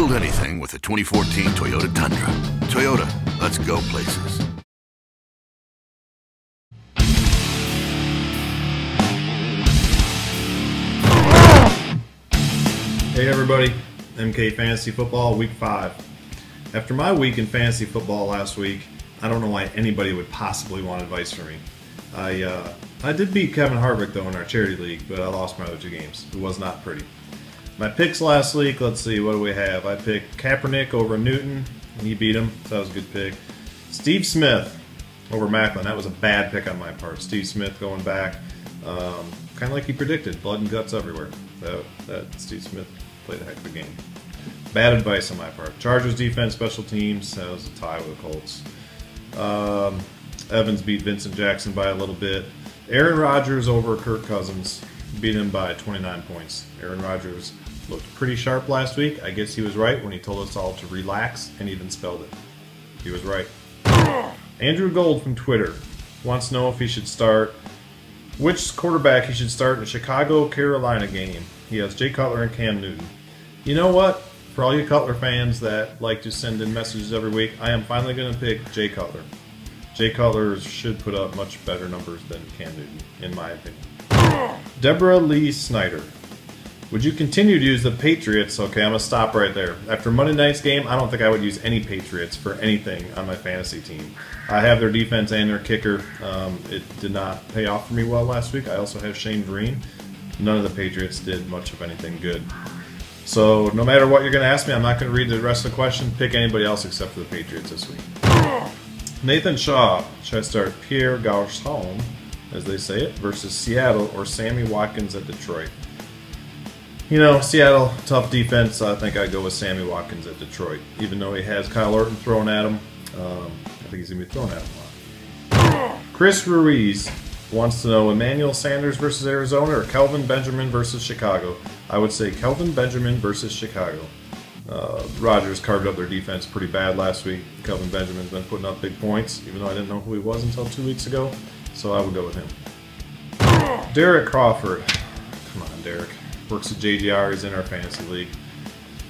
Build anything with the 2014 Toyota Tundra. Toyota, let's go places. Hey everybody, MK Fantasy Football Week 5. After my week in fantasy football last week, I don't know why anybody would possibly want advice from me. I did beat Kevin Harvick though in our charity league, but I lost my other 2 games. It was not pretty. My picks last week, let's see, what do we have? I picked Kaepernick over Newton, and he beat him, so that was a good pick. Steve Smith over Macklin, that was a bad pick on my part. Steve Smith going back, kind of like he predicted, blood and guts everywhere. That Steve Smith played a heck of a game. Bad advice on my part. Chargers defense, special teams, that was a tie with the Colts. Evans beat Vincent Jackson by a little bit. Aaron Rodgers over Kirk Cousins, beat him by 29 points. Aaron Rodgers looked pretty sharp last week. I guess he was right when he told us all to relax and even spelled it. He was right. Andrew Gold from Twitter wants to know if he should start, which quarterback he should start in the Chicago-Carolina game. He has Jay Cutler and Cam Newton. You know what? For all you Cutler fans that like to send in messages every week, I am finally going to pick Jay Cutler. Jay Cutler should put up much better numbers than Cam Newton, in my opinion. Deborah Lee Snyder. Would you continue to use the Patriots? Okay, I'm going to stop right there. After Monday night's game, I don't think I would use any Patriots for anything on my fantasy team. I have their defense and their kicker. It did not pay off for me well last week. I also have Shane Vereen. None of the Patriots did much of anything good. So no matter what you're going to ask me, I'm not going to read the rest of the question. Pick anybody else except for the Patriots this week. Nathan Shaw. Should I start Pierre Garçon, as they say it, versus Seattle or Sammy Watkins at Detroit? You know, Seattle, tough defense. I think I'd go with Sammy Watkins at Detroit. Even though he has Kyle Orton thrown at him, I think he's going to be thrown at him a lot. Chris Ruiz wants to know Emmanuel Sanders versus Arizona or Kelvin Benjamin versus Chicago. I would say Kelvin Benjamin versus Chicago. Rodgers carved up their defense pretty bad last week. Kelvin Benjamin's been putting up big points, even though I didn't know who he was until 2 weeks ago. So I would go with him. Derek Crawford. Come on, Derek. Works at JGR. He's in our fantasy league.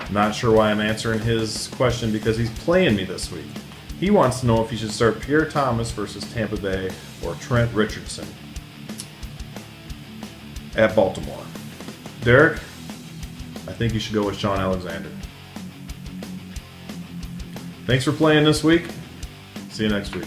Not sure why I'm answering his question because he's playing me this week. He wants to know if he should start Pierre Thomas versus Tampa Bay or Trent Richardson at Baltimore. Derek, I think you should go with Sean Alexander. Thanks for playing this week. See you next week.